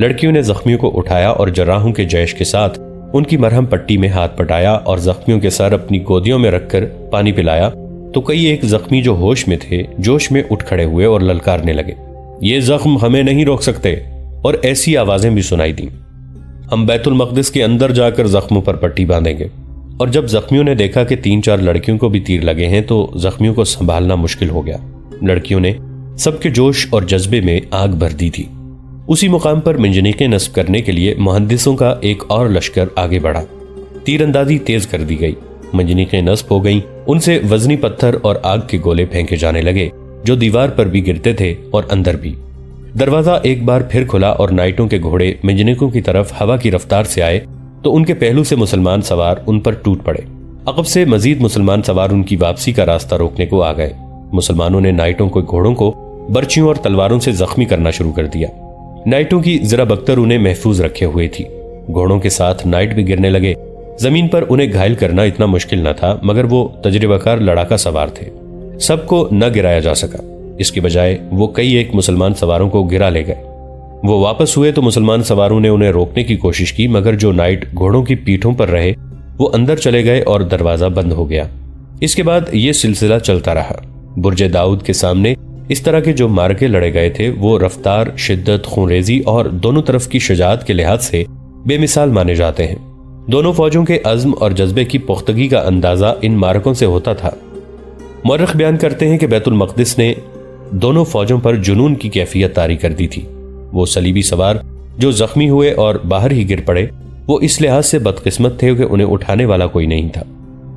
لڑکیوں نے زخمیوں کو اٹھایا اور جراحوں کے جیش کے ساتھ ان کی مرہم پٹی میں ہاتھ پٹایا اور زخمیوں کے سر اپنی گودیوں میں رکھ کر پانی پلایا تو کئی ایک زخمی جو ہوش میں تھے جوش میں اٹھ کھڑے ہوئے اور للکارنے لگے، یہ زخم ہمیں نہیں روک سکتے، اور ایسی آوازیں بھی سنائی دیں، ہم بیت المقدس کے اندر جا کر زخموں پر پٹی باندھیں گے۔ اور جب زخمیوں نے دیکھا کہ 3-4 لڑکیوں کو بھی تیر لگے ہیں تو زخمیوں کو سنبھالنا مشکل ہو گیا۔ لڑکیوں نے سب کے جوش اور جذبے میں آگ بھر دی تھی۔ اسی مقام پر منجنیقیں نصب کرنے کے لیے مہندسوں کا ایک اور لشکر آگے بڑھا، تیر اندازی تیز کر دی گئی، منجنیقیں نصب ہو گئیں، ان سے وزنی پتھر اور آگ کے گولے پھینکے جانے لگے جو دیوار پر بھی گرتے تھے اور اندر بھی۔ دروازہ ایک بار پھر کھلا اور نائٹوں کے گھوڑے منجنیقوں کی طرف ہوا کی رفتار سے آئے تو ان کے پہلو سے مسلمان سوار ان پر ٹوٹ پڑے۔ عقب سے مزید مسلمان سوار ان کی واپسی کا راستہ روکنے کو آ گئے۔ مسلمانوں نے نائٹوں کے گھوڑوں کو برچیوں اور تلواروں سے زخمی کرنا شروع کر دیا۔ نائٹوں کی ذرا بختر انہیں محفوظ رکھے ہوئے تھی، گھوڑوں کے ساتھ نائٹ بھی گرنے لگے۔ زمین پر انہیں گھائل کرنا اتنا مشکل نہ تھا، مگر وہ تجربہ کار لڑاکا سوار تھے، سب کو نہ گرایا جا سکا۔ اس کے بجائے وہ کئی ایک مسلمان سواروں کو گرا لے گئے۔ وہ واپس ہوئے تو مسلمان سواروں نے انہیں روکنے کی کوشش کی، مگر جو نائٹ گھوڑوں کی پیٹھوں پر رہے وہ اندر چلے گئے اور دروازہ بند ہو گیا۔ اس کے بعد یہ سلسلہ چلتا رہا۔ برج داؤد کے سامنے اس طرح کے جو مارکے لڑے گئے تھے وہ رفتار، شدت، خونریزی اور دونوں طرف کی شجاعت کے لحاظ سے بے مثال مانے جاتے ہیں۔ دونوں فوجوں کے عزم اور جذبے کی پختگی کا اندازہ ان مارکوں سے ہوتا تھا۔ مورخ بیان کرتے ہیں کہ بیت المقدس نے دونوں فوجوں پر جنون کی کیفیت طاری کر دی تھی۔ وہ صلیبی سوار جو زخمی ہوئے اور باہر ہی گر پڑے وہ اس لحاظ سے بدقسمت تھے کہ انہیں اٹھانے والا کوئی نہیں تھا۔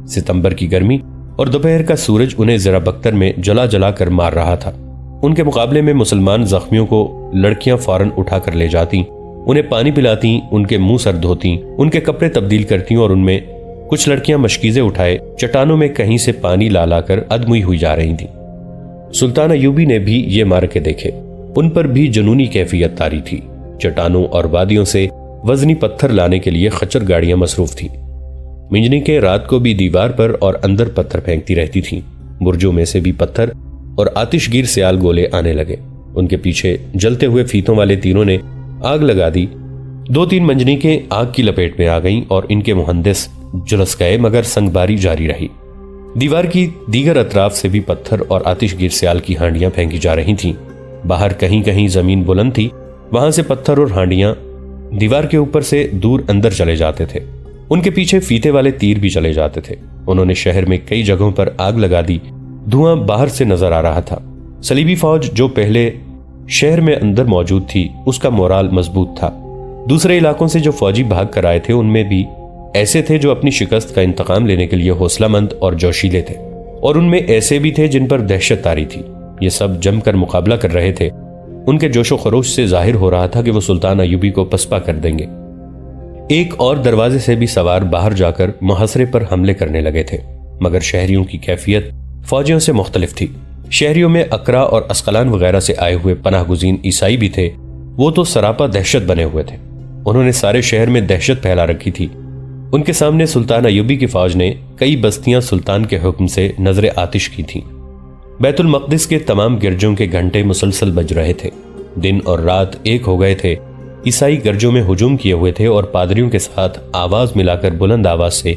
ستمبر کی گرمی اور دوپہر کا سورج انہیں ذرا بختر میں جلا جلا کر مار رہا تھا۔ ان کے مقابلے میں مسلمان زخمیوں کو لڑکیاں فوراً اٹھا کر لے جاتی، انہیں پانی پلاتی، ان کے منہ سر دھوتی، ان کے کپڑے تبدیل کرتی اور ان میں کچھ لڑکیاں مشکیزیں اٹھائے چٹانوں میں کہیں سے پانی لا لا کر ادموئی ہوئی جا رہی تھیں۔ سلطان ایوبی نے بھی یہ مارکے دیکھے، ان پر بھی جنونی کیفیت طاری تھی۔ چٹانوں اور وادیوں سے وزنی پتھر لانے کے لیے خچر گاڑیاں مصروف تھیں۔ منجنیقیں رات کو بھی دیوار پر اور اندر پتھر پھینکتی رہتی تھیں۔ برجوں میں سے بھی پتھر اور آتش گیر سیال گولے آنے لگے۔ ان کے پیچھے جلتے ہوئے فیتوں والے تیروں نے آگ لگا دی۔ 2-3 منجنیقیں آگ کی لپیٹ میں آ گئیں اور ان کے مہندس جلس گئے، مگر سنگباری جاری رہی۔ دیوار کی دیگر اطراف سے بھی پتھر اور آتش گیر سیال کی ہانڈیاں پھینکی جا رہی تھیں۔ باہر کہیں کہیں زمین بلند تھی، وہاں سے پتھر اور ہانڈیاں دیوار کے اوپر سے دور اندر چلے جاتے تھے۔ ان کے پیچھے فیتے والے تیر بھی چلے جاتے تھے۔ انہوں نے شہر میں کئی جگہوں پر آگ لگا دی، دھواں باہر سے نظر آ رہا تھا۔ صلیبی فوج جو پہلے شہر میں اندر موجود تھی اس کا مورال مضبوط تھا۔ دوسرے علاقوں سے جو فوجی بھاگ کر آئے تھے ان میں بھی ایسے تھے جو اپنی شکست کا انتقام لینے کے لیے حوصلہ مند اور جوشیلے تھے، اور ان میں ایسے بھی تھے جن پر دہشت طاری تھی۔ یہ سب جم کر مقابلہ کر رہے تھے۔ ان کے جوش و خروش سے ظاہر ہو رہا تھا کہ وہ سلطان ایوبی کو پسپا کر دیں گے۔ ایک اور دروازے سے بھی سوار باہر جا کر محاصرے پر حملے کرنے لگے تھے، مگر شہریوں کی کیفیت فوجیوں سے مختلف تھی۔ شہریوں میں اکرا اور اسقلان وغیرہ سے آئے ہوئے پناہ گزین عیسائی بھی تھے، وہ تو سراپا دہشت بنے ہوئے تھے۔ انہوں نے سارے شہر میں دہشت پھیلا رکھی تھی۔ ان کے سامنے سلطان ایوبی کی فوج نے کئی بستیاں سلطان کے حکم سے نظر آتش کی تھیں۔ بیت المقدس کے تمام گرجوں کے گھنٹے مسلسل بج رہے تھے۔ دن اور رات ایک ہو گئے تھے۔ عیسائی گرجوں میں ہجوم کیے ہوئے تھے اور پادریوں کے ساتھ آواز ملا کر بلند آواز سے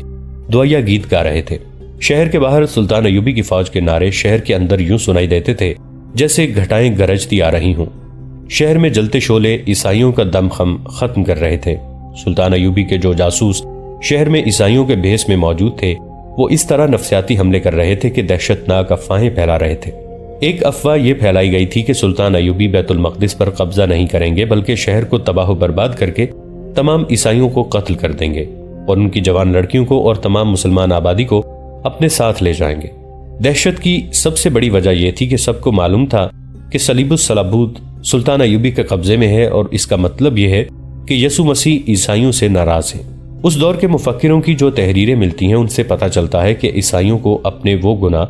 دعائیہ گیت گا رہے تھے۔ شہر کے باہر سلطان ایوبی کی فوج کے نعرے شہر کے اندر یوں سنائی دیتے تھے جیسے گھٹائیں گرجتی آ رہی ہوں۔ شہر میں جلتے شعلے عیسائیوں کا دم خم ختم کر رہے تھے۔ سلطان ایوبی کے جو جاسوس شہر میں عیسائیوں کے بھیس میں موجود تھے وہ اس طرح نفسیاتی حملے کر رہے تھے کہ دہشت ناک افواہیں پھیلا رہے تھے۔ ایک افواہ یہ پھیلائی گئی تھی کہ سلطان ایوبی بیت المقدس پر قبضہ نہیں کریں گے بلکہ شہر کو تباہ و برباد کر کے تمام عیسائیوں کو قتل کر دیں گے اور ان کی جوان لڑکیوں کو اور تمام مسلمان آبادی کو اپنے ساتھ لے جائیں گے۔ دہشت کی سب سے بڑی وجہ یہ تھی کہ سب کو معلوم تھا کہ صلیب الصلبوت سلطان ایوبی کے قبضے میں ہے، اور اس کا مطلب یہ ہے کہ یسوع مسیح عیسائیوں سے ناراض ہے۔ اس دور کے مفکروں کی جو تحریریں ملتی ہیں ان سے پتہ چلتا ہے کہ عیسائیوں کو اپنے وہ گناہ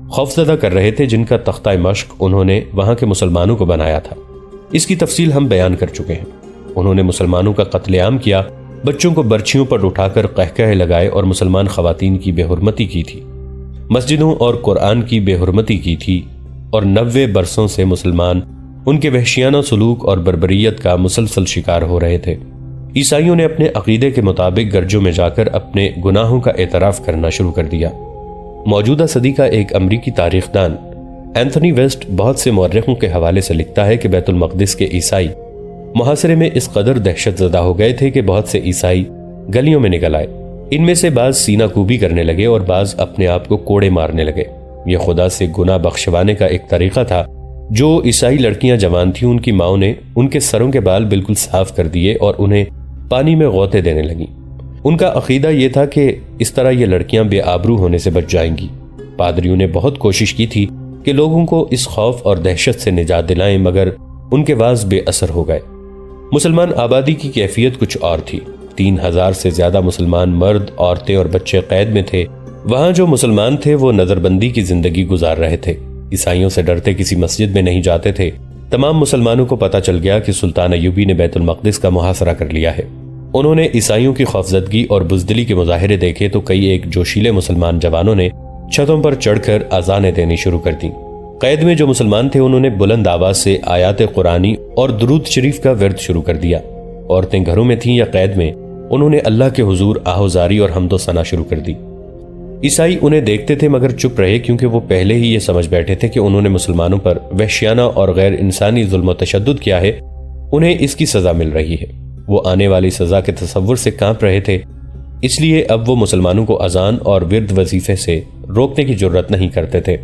خوفزدہ کر رہے تھے جن کا تختہ مشق انہوں نے وہاں کے مسلمانوں کو بنایا تھا۔ اس کی تفصیل ہم بیان کر چکے ہیں۔ انہوں نے مسلمانوں کا قتل عام کیا، بچوں کو برچھیوں پر اٹھا کر قہقہے لگائے اور مسلمان خواتین کی بے حرمتی کی تھی، مسجدوں اور قرآن کی بے حرمتی کی تھی، اور 90 برسوں سے مسلمان ان کے وحشیانہ سلوک اور بربریت کا مسلسل شکار ہو رہے تھے۔ عیسائیوں نے اپنے عقیدے کے مطابق گرجوں میں جا کر اپنے گناہوں کا اعتراف کرنا شروع کر دیا۔ موجودہ صدی کا ایک امریکی تاریخ دان اینتھونی ویسٹ بہت سے مورخوں کے حوالے سے لکھتا ہے کہ بیت المقدس کے عیسائی محاصرے میں اس قدر دہشت زدہ ہو گئے تھے کہ بہت سے عیسائی گلیوں میں نکل آئے۔ ان میں سے بعض سینہ کوبی کرنے لگے اور بعض اپنے آپ کو کوڑے مارنے لگے۔ یہ خدا سے گناہ بخشوانے کا ایک طریقہ تھا۔ جو عیسائی لڑکیاں جوان تھیں ان کی ماؤں نے ان کے سروں کے بال بالکل صاف کر دیے اور انہیں پانی میں غوطے دینے لگیں۔ ان کا عقیدہ یہ تھا کہ اس طرح یہ لڑکیاں بے آبرو ہونے سے بچ جائیں گی۔ پادریوں نے بہت کوشش کی تھی کہ لوگوں کو اس خوف اور دہشت سے نجات دلائیں، مگر ان کے واز بے اثر ہو گئے۔ مسلمان آبادی کی کیفیت کچھ اور تھی۔ 3000 سے زیادہ مسلمان مرد، عورتیں اور بچے قید میں تھے۔ وہاں جو مسلمان تھے وہ نظر بندی کی زندگی گزار رہے تھے۔ عیسائیوں سے ڈرتے کسی مسجد میں نہیں جاتے تھے۔ تمام مسلمانوں کو پتہ چل گیا کہ سلطان ایوبی نے بیت المقدس کا محاصرہ کر لیا ہے۔ انہوں نے عیسائیوں کی خوفزدگی اور بزدلی کے مظاہرے دیکھے تو کئی ایک جوشیلے مسلمان جوانوں نے چھتوں پر چڑھ کر اذانیں دینی شروع کر دیں۔ قید میں جو مسلمان تھے انہوں نے بلند آواز سے آیات قرآنی اور درود شریف کا ورد شروع کر دیا۔ عورتیں گھروں میں تھیں یا قید میں، انہوں نے اللہ کے حضور آہوزاری اور حمد و ثنا شروع کر دی۔ عیسائی انہیں دیکھتے تھے مگر چپ رہے، کیونکہ وہ پہلے ہی یہ سمجھ بیٹھے تھے کہ انہوں نے مسلمانوں پر وحشیانہ اور غیر انسانی ظلم و تشدد کیا ہے، انہیں اس کی سزا مل رہی ہے۔ وہ آنے والی سزا کے تصور سے کانپ رہے تھے، اس لیے اب وہ مسلمانوں کو اذان اور ورد وظیفے سے روکنے کی جرت نہیں کرتے تھے۔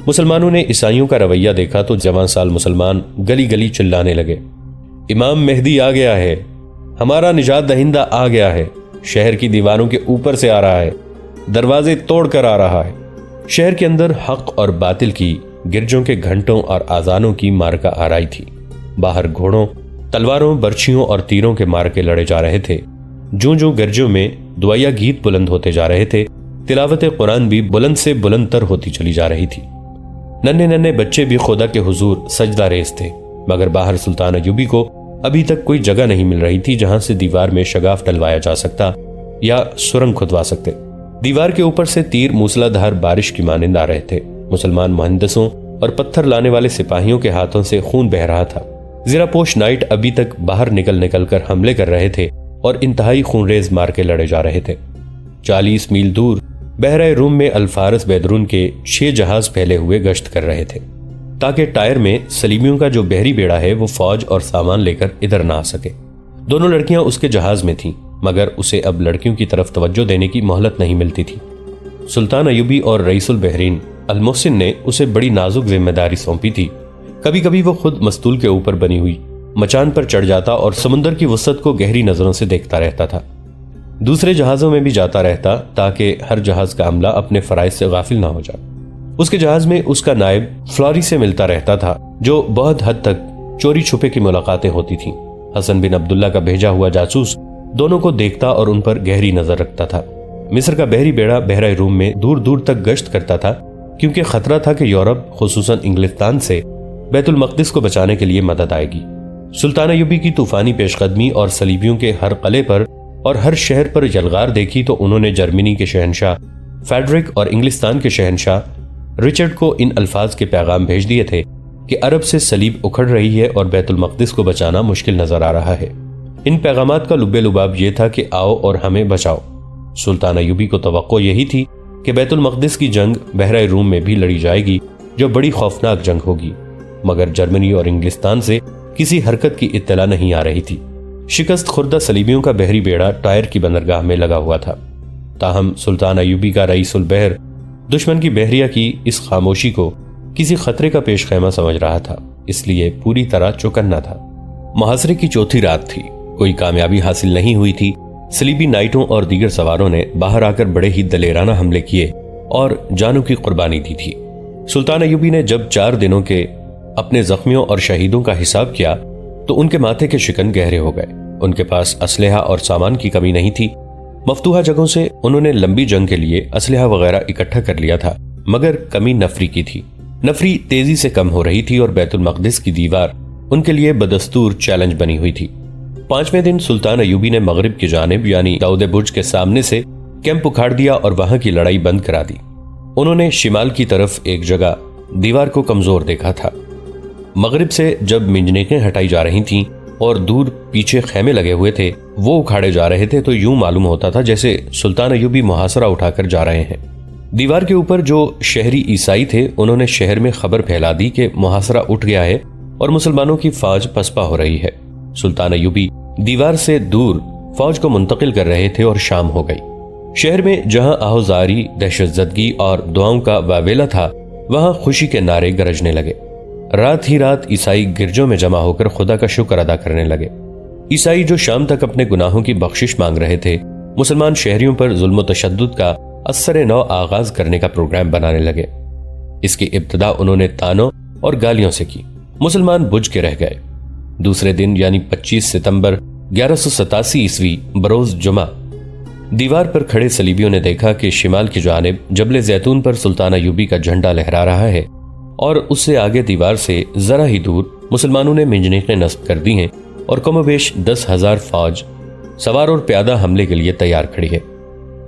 مسلمانوں نے عیسائیوں کا رویہ دیکھا تو جوان سال مسلمان گلی گلی چلانے لگے، امام مہدی آ گیا ہے، ہمارا نجات دہندہ آ گیا ہے، شہر کی دیواروں کے اوپر سے آ رہا ہے، دروازے توڑ کر آ رہا ہے۔ شہر کے اندر حق اور باطل کی گرجوں کے گھنٹوں اور آذانوں کی مارکا آرائی تھی۔ باہر گھوڑوں، تلواروں، برچھیوں اور تیروں کے مارکے لڑے جا رہے تھے۔ جو گرجوں میں دعائیا گیت بلند ہوتے جا رہے تھے، تلاوت قرآن بھی بلند سے بلند تر ہوتی چلی جا رہی تھی۔ ننھے ننھے بچے بھی خدا کے حضور سجدہ ریز تھے، مگر باہر سلطان ایوبی کو ابھی تک کوئی جگہ نہیں مل رہی تھی جہاں سے دیوار میں شگاف ڈلوایا جا سکتا یا سرنگ کھدوا سکتے۔ دیوار کے اوپر سے تیر موسلا دھار بارش کی مانند آ رہے تھے۔ مسلمان مہندسوں اور پتھر لانے والے سپاہیوں کے ہاتھوں سے خون بہ رہا تھا۔ زیرہ پوش نائٹ ابھی تک باہر نکل کر حملے کر رہے تھے اور انتہائی خونریز مارکے لڑے جا رہے تھے۔ 40 میل دور بحرہ روم میں الفارس بیدرون کے 6 جہاز پھیلے ہوئے گشت کر رہے تھے، تاکہ ٹائر میں سلیمیوں کا جو بحری بیڑا ہے وہ فوج اور سامان لے کر ادھر نہ آ سکے۔ دونوں لڑکیاں اس کے جہاز میں تھیں، مگر اسے اب لڑکیوں کی طرف توجہ دینے کی مہلت نہیں ملتی تھی۔ سلطان ایوبی اور رئیس البحرین المحسن نے اسے بڑی نازک ذمہ داری سونپی تھی۔ کبھی کبھی وہ خود مستول کے اوپر بنی ہوئی مچان پر چڑھ جاتا اور سمندر کی وسعت کو گہری نظروں سے دیکھتا رہتا تھا۔ دوسرے جہازوں میں بھی جاتا رہتا تاکہ ہر جہاز کا عملہ اپنے فرائض سے غافل نہ ہو جائے۔ اس کے جہاز میں اس کا نائب فلوری سے ملتا رہتا تھا، جو بہت حد تک چوری چھپے کی ملاقاتیں ہوتی تھیں۔ حسن بن عبداللہ کا بھیجا ہوا جاسوس دونوں کو دیکھتا اور ان پر گہری نظر رکھتا تھا۔ مصر کا بحری بیڑا بحرہ روم میں دور دور تک گشت کرتا تھا، کیونکہ خطرہ تھا کہ یورپ خصوصاً انگلستان سے بیت المقدس کو بچانے کے لیے مدد آئے گی۔ سلطان ایوبی کی طوفانی پیش قدمی اور صلیبیوں کے ہر قلعے پر اور ہر شہر پر یلغار دیکھی تو انہوں نے جرمنی کے شہنشاہ فیڈرک اور انگلستان کے شہنشاہ رچرڈ کو ان الفاظ کے پیغام بھیج دیے تھے کہ عرب سے صلیب اکھڑ رہی ہے اور بیت المقدس کو بچانا مشکل نظر آ رہا ہے۔ ان پیغامات کا لب لباب یہ تھا کہ آؤ اور ہمیں بچاؤ۔ سلطان ایوبی کو توقع یہی تھی کہ بیت المقدس کی جنگ بحرہ روم میں بھی لڑی جائے گی، جو بڑی خوفناک جنگ ہوگی، مگر جرمنی اور انگلستان سے کسی حرکت کی اطلاع نہیں آ رہی تھی۔ شکست خوردہ صلیبیوں کا بحری بیڑا ٹائر کی بندرگاہ میں لگا ہوا تھا، تاہم سلطان ایوبی کا رئیس البحر دشمن کی بحریہ کی اس خاموشی کو کسی خطرے کا پیش خیمہ سمجھ رہا تھا، اس لیے پوری طرح چوکنا تھا۔ محاصرے کی چوتھی رات تھی، کوئی کامیابی حاصل نہیں ہوئی تھی۔ صلیبی نائٹوں اور دیگر سواروں نے باہر آ کر بڑے ہی دلیرانہ حملے کیے اور جانوں کی قربانی دی تھی۔ سلطان ایوبی نے جب 4 دنوں کے اپنے زخمیوں اور شہیدوں کا حساب کیا تو ان کے ماتھے کے شکن گہرے ہو گئے۔ ان کے پاس اسلحہ اور سامان کی کمی نہیں تھی۔ مفتوحہ جگہوں سے انہوں نے لمبی جنگ کے لیے اسلحہ وغیرہ اکٹھا کر لیا تھا، مگر کمی نفری کی تھی۔ نفری تیزی سے کم ہو رہی تھی اور بیت المقدس کی دیوار ان کے لیے بدستور چیلنج بنی ہوئی تھی۔ 5ویں دن سلطان ایوبی نے مغرب کی جانب یعنی داؤد برج کے سامنے سے کیمپ اکھاڑ دیا اور وہاں کی لڑائی بند کرا دی۔ انہوں نے شمال کی طرف ایک جگہ دیوار کو کمزور دیکھا تھا۔ مغرب سے جب منجنیقیں ہٹائی جا رہی تھیں اور دور پیچھے خیمے لگے ہوئے تھے وہ اکھاڑے جا رہے تھے تو یوں معلوم ہوتا تھا جیسے سلطان ایوبی محاصرہ اٹھا کر جا رہے ہیں۔ دیوار کے اوپر جو شہری عیسائی تھے انہوں نے شہر میں خبر پھیلا دی کہ محاصرہ اٹھ گیا ہے اور مسلمانوں کی فوج پسپا ہو رہی ہے۔ سلطان ایوبی دیوار سے دور فوج کو منتقل کر رہے تھے اور شام ہو گئی۔ شہر میں جہاں آہوزاری، دہشت زدگی اور دعاؤں کا واویلا تھا وہاں خوشی کے نعرے گرجنے لگے۔ رات ہی رات عیسائی گرجوں میں جمع ہو کر خدا کا شکر ادا کرنے لگے۔ عیسائی جو شام تک اپنے گناہوں کی بخشش مانگ رہے تھے مسلمان شہریوں پر ظلم و تشدد کا اثر نو آغاز کرنے کا پروگرام بنانے لگے۔ اس کی ابتدا انہوں نے تانوں اور گالیوں سے کی۔ مسلمان بجھ کے رہ گئے۔ دوسرے دن یعنی 25 ستمبر 1187 عیسوی بروز جمعہ دیوار پر کھڑے صلیبیوں نے دیکھا کہ شمال کی جانب جبل زیتون پر سلطان ایوبی کا جھنڈا لہرا رہا ہے اور اس سے آگے دیوار سے ذرا ہی دور مسلمانوں نے منجنیقیں نصب کر دی ہیں اور کم و بیش 10,000 فوج سوار اور پیادہ حملے کے لیے تیار کھڑی ہے۔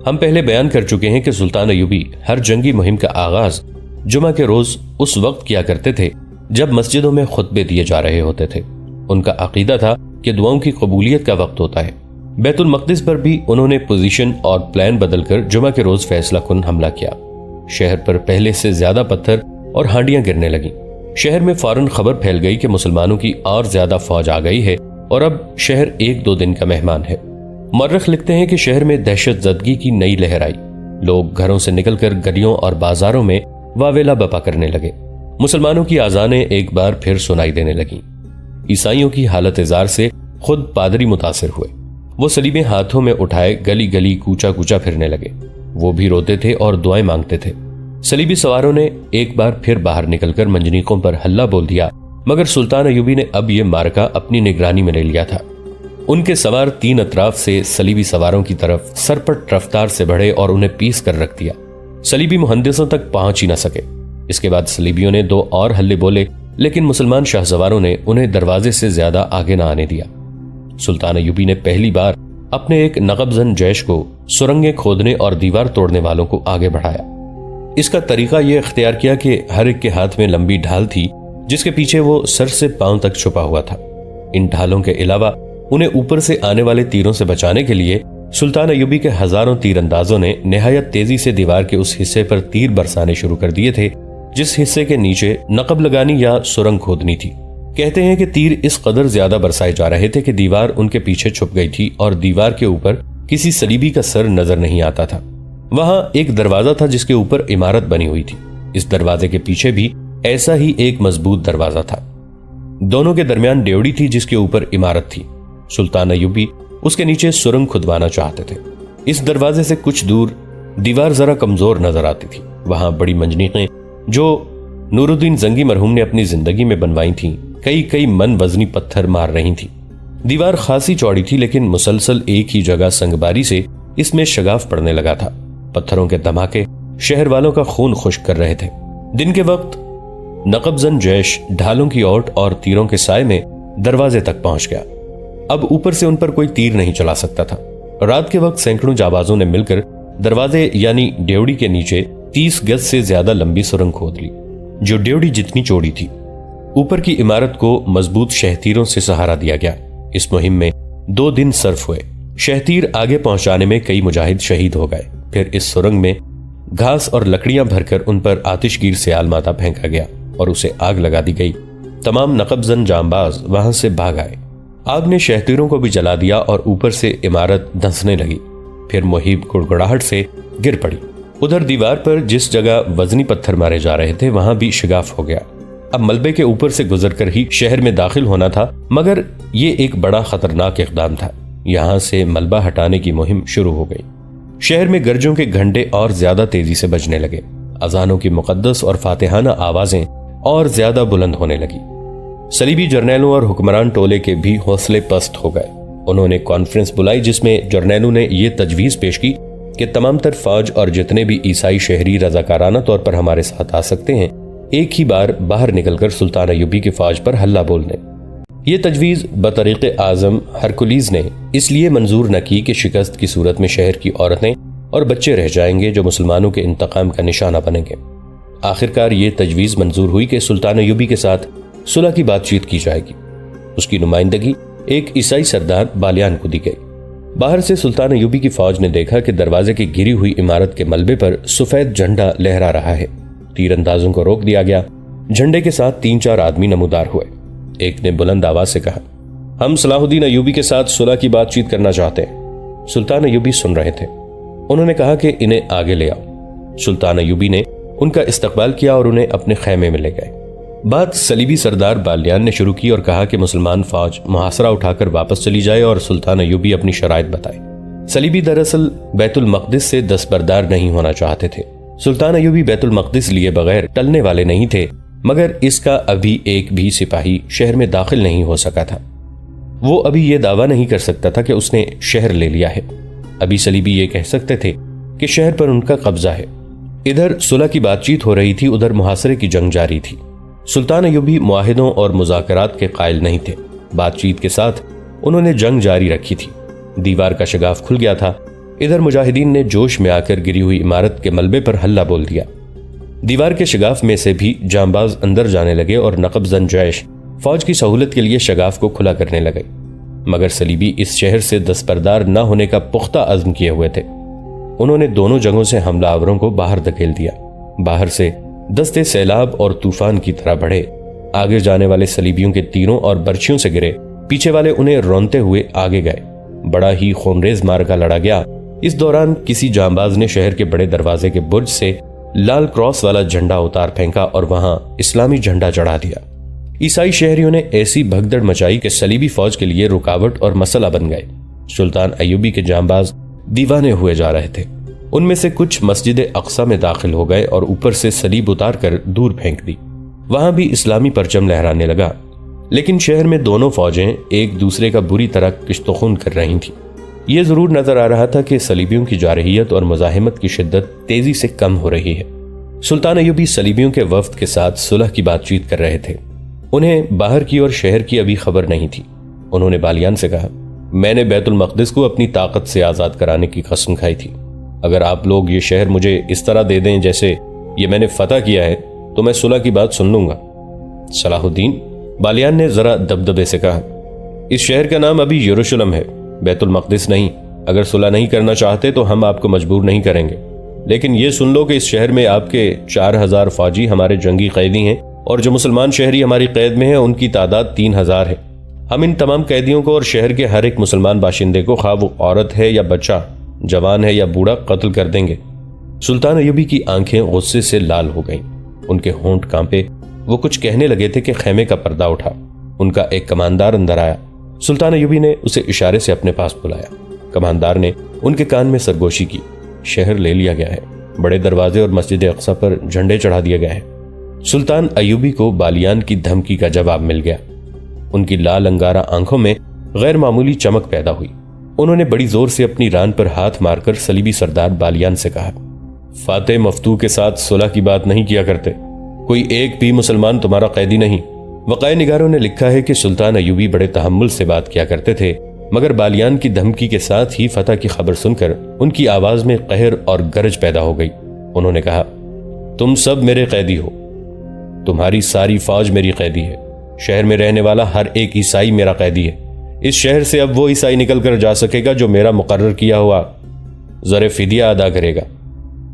ہم پہلے بیان کر چکے ہیں کہ سلطان ایوبی ہر جنگی مہم کا آغاز جمعہ کے روز اس وقت کیا کرتے تھے جب مسجدوں میں خطبے دیے جا رہے ہوتے تھے۔ ان کا عقیدہ تھا کہ دعاؤں کی قبولیت کا وقت ہوتا ہے۔ بیت المقدس پر بھی انہوں نے پوزیشن اور پلان بدل کر جمعہ کے روز فیصلہ کن حملہ کیا۔ شہر پر پہلے سے زیادہ پتھر اور ہانڈیاں گرنے لگیں۔ شہر میں فوراً خبر پھیل گئی کہ مسلمانوں کی اور زیادہ فوج آ گئی ہے اور اب شہر 1-2 دن کا مہمان ہے۔ مورخ لکھتے ہیں کہ شہر میں دہشت زدگی کی نئی لہر آئی۔ لوگ گھروں سے نکل کر گلیوں اور بازاروں میں واویلا بپا کرنے لگے۔ مسلمانوں کی آذانیں ایک بار پھر سنائی دینے لگیں۔ عیسائیوں کی حالت زار سے خود پادری متاثر ہوئے۔ وہ صلیبیں ہاتھوں میں اٹھائے گلی گلی کوچا کوچا پھرنے لگے۔ وہ بھی روتے تھے اور دعائیں مانگتے تھے۔ صلیبی سواروں نے ایک بار پھر باہر نکل کر منجنیقوں پر حلہ بول دیا، مگر سلطان ایوبی نے اب یہ مارکہ اپنی نگرانی میں لے لیا تھا۔ ان کے سوار 3 اطراف سے صلیبی سواروں کی طرف سرپٹ رفتار سے بڑھے اور انہیں پیس کر رکھ دیا۔ صلیبی مہندسوں تک پہنچ ہی نہ سکے۔ اس کے بعد صلیبیوں نے 2 اور حلے بولے لیکن مسلمان شاہ سواروں نے انہیں دروازے سے زیادہ آگے نہ آنے دیا۔ سلطان ایوبی نے پہلی بار اپنے ایک نقب زن جیش کو سرنگیں کھودنے اور دیوار توڑنے والوں کو آگے بڑھایا۔ اس کا طریقہ یہ اختیار کیا کہ ہر ایک کے ہاتھ میں لمبی ڈھال تھی جس کے پیچھے وہ سر سے پاؤں تک چھپا ہوا تھا۔ ان ڈھالوں کے علاوہ انہیں اوپر سے آنے والے تیروں سے بچانے کے لیے سلطان ایوبی کے ہزاروں تیر اندازوں نے نہایت تیزی سے دیوار کے اس حصے پر تیر برسانے شروع کر دیے تھے جس حصے کے نیچے نقب لگانی یا سرنگ کھودنی تھی۔ کہتے ہیں کہ تیر اس قدر زیادہ برسائے جا رہے تھے کہ دیوار ان کے پیچھے چھپ گئی تھی اور دیوار کے اوپر کسی صلیبی کا سر نظر نہیں آتا تھا۔ وہاں ایک دروازہ تھا جس کے اوپر عمارت بنی ہوئی تھی۔ اس دروازے کے پیچھے بھی ایسا ہی ایک مضبوط دروازہ تھا۔ دونوں کے درمیان ڈیوڑی تھی جس کے اوپر عمارت تھی۔ سلطان ایوبی اس کے نیچے سرنگ کھدوانا چاہتے تھے۔ اس دروازے سے کچھ دور دیوار ذرا کمزور نظر آتی تھی۔ وہاں بڑی منجنیقیں جو نور الدین زنگی مرحوم نے اپنی زندگی میں بنوائی تھیں کئی من وزنی پتھر مار رہی تھیں۔ دیوار خاصی چوڑی تھی لیکن مسلسل ایک ہی جگہ سنگباری سے اس میں شگاف پڑنے لگا تھا۔ پتھروں کے دھماکے شہر والوں کا خون خشک کر رہے تھے۔ دن کے وقت نقب زن جیش ڈھالوں کی اوٹ اور تیروں کے سائے میں دروازے تک پہنچ گیا۔ اب اوپر سے ان پر کوئی تیر نہیں چلا سکتا تھا۔ رات کے وقت سینکڑوں جانبازوں نے مل کر دروازے یعنی ڈیوڑی کے نیچے 30 گز سے زیادہ لمبی سرنگ کھود لی جو ڈیوڑی جتنی چوڑی تھی۔ اوپر کی عمارت کو مضبوط شہتیروں سے سہارا دیا گیا۔ اس مہم میں 2 دن صرف ہوئے۔ شہتیر آگے پہنچانے میں کئی مجاہد شہید ہو گئے۔ پھر اس سرنگ میں گھاس اور لکڑیاں بھر کر ان پر آتش گیر سیال مادہ پھینکا گیا اور اسے آگ لگا دی گئی۔ تمام نقب زن جانباز وہاں سے بھاگ آئے۔ آگ نے شہتیروں کو بھی جلا دیا اور اوپر سے عمارت دھنسنے لگی۔ پھر مہیب گڑگڑاہٹ سے گر پڑی۔ ادھر دیوار پر جس جگہ وزنی پتھر مارے جا رہے تھے وہاں بھی شگاف ہو گیا۔ اب ملبے کے اوپر سے گزر کر ہی شہر میں داخل ہونا تھا، مگر یہ ایک بڑا خطرناک اقدام تھا۔ یہاں سے ملبہ ہٹانے کی مہم شروع ہو گئی۔ شہر میں گرجوں کے گھنٹے اور زیادہ تیزی سے بجنے لگے۔ اذانوں کی مقدس اور فاتحانہ آوازیں اور زیادہ بلند ہونے لگی۔ صلیبی جرنیلوں اور حکمران ٹولے کے بھی حوصلے پست ہو گئے۔ انہوں نے کانفرنس بلائی جس میں جرنیلوں نے یہ تجویز پیش کی کہ تمام تر فوج اور جتنے بھی عیسائی شہری رضاکارانہ طور پر ہمارے ساتھ آ سکتے ہیں ایک ہی بار باہر نکل کر سلطان ایوبی کی فوج پر حلہ بول دیں۔ یہ تجویز بطریق اعظم ہرکولیز نے اس لیے منظور نہ کی کہ شکست کی صورت میں شہر کی عورتیں اور بچے رہ جائیں گے جو مسلمانوں کے انتقام کا نشانہ بنیں گے۔ آخرکار یہ تجویز منظور ہوئی کہ سلطان ایوبی کے ساتھ صلح کی بات چیت کی جائے گی۔ اس کی نمائندگی ایک عیسائی سردار بالیان کو دی گئی۔ باہر سے سلطان ایوبی کی فوج نے دیکھا کہ دروازے کی گری ہوئی عمارت کے ملبے پر سفید جھنڈا لہرا رہا ہے۔ تیر اندازوں کو روک دیا گیا۔ جھنڈے کے ساتھ 3-4 آدمی نمودار ہوئے۔ ایک نے بلند آواز سے کہا، ہم صلاح الدین ایوبی کے ساتھ صلح کی بات چیت کرنا چاہتے ہیں۔ سلطان ایوبی سن رہے تھے۔ انہوں نے کہا کہ انہیں آگے لے آؤ۔ سلطان ایوبی نے ان کا استقبال کیا اور انہیں اپنے خیمے میں لے گئے۔ بات صلیبی سردار بالیان نے شروع کی اور کہا کہ مسلمان فوج محاصرہ اٹھا کر واپس چلی جائے اور سلطان ایوبی اپنی شرائط بتائے۔ صلیبی دراصل بیت المقدس سے دستبردار نہیں ہونا چاہتے تھے۔ سلطان ایوبی بیت المقدس لیے بغیر ٹلنے والے نہیں تھے، مگر اس کا ابھی ایک بھی سپاہی شہر میں داخل نہیں ہو سکا تھا۔ وہ ابھی یہ دعویٰ نہیں کر سکتا تھا کہ اس نے شہر لے لیا ہے۔ ابھی صلیبی یہ کہہ سکتے تھے کہ شہر پر ان کا قبضہ ہے۔ ادھر صلح کی بات چیت ہو رہی تھی، ادھر محاصرے کی جنگ جاری تھی۔ سلطان ایوبی معاہدوں اور مذاکرات کے قائل نہیں تھے۔ بات چیت کے ساتھ انہوں نے جنگ جاری رکھی تھی۔ دیوار کا شگاف کھل گیا تھا۔ ادھر مجاہدین نے جوش میں آ کر گری ہوئی عمارت کے ملبے پر حلہ بول دیا۔ دیوار کے شگاف میں سے بھی جانباز اندر جانے لگے اور نقب زن جیش فوج کی سہولت کے لیے شگاف کو کھلا کرنے لگے، مگر صلیبی اس شہر سے دستبردار نہ ہونے کا پختہ عزم کیے ہوئے تھے۔ انہوں نے دونوں جگہوں سے حملہ آوروں کو باہر دھکیل دیا۔ باہر سے دستے سیلاب اور طوفان کی طرح بڑھے۔ آگے جانے والے صلیبیوں کے تیروں اور برچھیوں سے گرے، پیچھے والے انہیں رونتے ہوئے آگے گئے۔ بڑا ہی خونریز معرکہ لڑا گیا۔ اس دوران کسی جانباز نے شہر کے بڑے دروازے کے برج سے لال کراس والا جھنڈا اتار پھینکا اور وہاں اسلامی جھنڈا چڑھا دیا۔ عیسائی شہریوں نے ایسی بھگدڑ مچائی کہ صلیبی فوج کے لیے رکاوٹ اور مسئلہ بن گئے۔ سلطان ایوبی کے جانباز دیوانے ہوئے جا رہے تھے۔ ان میں سے کچھ مسجد اقصی میں داخل ہو گئے اور اوپر سے صلیب اتار کر دور پھینک دی۔ وہاں بھی اسلامی پرچم لہرانے لگا، لیکن شہر میں دونوں فوجیں ایک دوسرے کا بری طرح کشت و خون کر رہی تھیں۔ یہ ضرور نظر آ رہا تھا کہ صلیبیوں کی جارحیت اور مزاحمت کی شدت تیزی سے کم ہو رہی ہے۔ سلطان ایوبی صلیبیوں کے وفد کے ساتھ صلح کی بات چیت کر رہے تھے۔ انہیں باہر کی اور شہر کی ابھی خبر نہیں تھی۔ انہوں نے بالیان سے کہا، میں نے بیت المقدس کو اپنی طاقت سے آزاد کرانے کی قسم کھائی تھی۔ اگر آپ لوگ یہ شہر مجھے اس طرح دے دیں جیسے یہ میں نے فتح کیا ہے تو میں صلح کی بات سن لوں گا۔ صلاح الدین، بالیان نے ذرا دبدبے سے کہا، اس شہر کا نام ابھی یروشلم ہے، بیت المقدس نہیں۔ اگر صلح نہیں کرنا چاہتے تو ہم آپ کو مجبور نہیں کریں گے، لیکن یہ سن لو کہ اس شہر میں آپ کے 4000 فوجی ہمارے جنگی قیدی ہیں، اور جو مسلمان شہری ہماری قید میں ہیں ان کی تعداد 3000 ہے۔ ہم ان تمام قیدیوں کو اور شہر کے ہر ایک مسلمان باشندے کو، خواہ وہ عورت ہے یا بچہ، جوان ہے یا بوڑھا، قتل کر دیں گے۔ سلطان ایوبی کی آنکھیں غصے سے لال ہو گئیں، ان کے ہونٹ کانپے۔ وہ کچھ کہنے لگے تھے کہ خیمے کا پردہ اٹھا۔ ان کا ایک کماندار اندر آیا۔ سلطان ایوبی نے اسے اشارے سے اپنے پاس بلایا۔ کماندار نے ان کے کان میں سرگوشی کی، شہر لے لیا گیا ہے، بڑے دروازے اور مسجد اقصی پر جھنڈے چڑھا دیے گئے ہیں۔ سلطان ایوبی کو بالیان کی دھمکی کا جواب مل گیا۔ ان کی لال انگارہ آنکھوں میں غیر معمولی چمک پیدا ہوئی۔ انہوں نے بڑی زور سے اپنی ران پر ہاتھ مار کر صلیبی سردار بالیان سے کہا، فاتح مفتوح کے ساتھ صلح کی بات نہیں کیا کرتے، کوئی ایک بھی مسلمان تمہارا قیدی نہیں۔ وقائع نگاروں نے لکھا ہے کہ سلطان ایوبی بڑے تحمل سے بات کیا کرتے تھے، مگر بالیان کی دھمکی کے ساتھ ہی فتح کی خبر سن کر ان کی آواز میں قہر اور گرج پیدا ہو گئی۔ انہوں نے کہا، تم سب میرے قیدی ہو، تمہاری ساری فوج میری قیدی ہے، شہر میں رہنے والا ہر ایک عیسائی میرا قیدی ہے۔ اس شہر سے اب وہ عیسائی نکل کر جا سکے گا جو میرا مقرر کیا ہوا زر فدیہ ادا کرے گا۔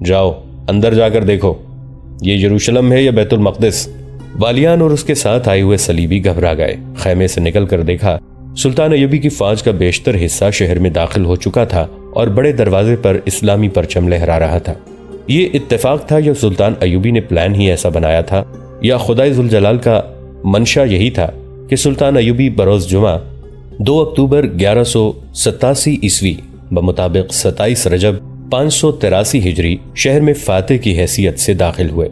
جاؤ اندر جا کر دیکھو یہ یروشلم ہے یا بیت المقدس۔ بالیان اور اس کے ساتھ آئے ہوئے صلیبی گھبرا گئے۔ خیمے سے نکل کر دیکھا سلطان ایوبی کی فوج کا بیشتر حصہ شہر میں داخل ہو چکا تھا اور بڑے دروازے پر اسلامی پرچم لہرا رہا تھا۔ یہ اتفاق تھا یا سلطان ایوبی نے پلان ہی ایسا بنایا تھا، یا خدائے ذوالجلال کا منشا یہی تھا کہ سلطان ایوبی بروز جمعہ 2 اکتوبر 1187 عیسوی بمطابق 27 رجب 583 ہجری شہر میں فاتح کی حیثیت سے داخل ہوئے۔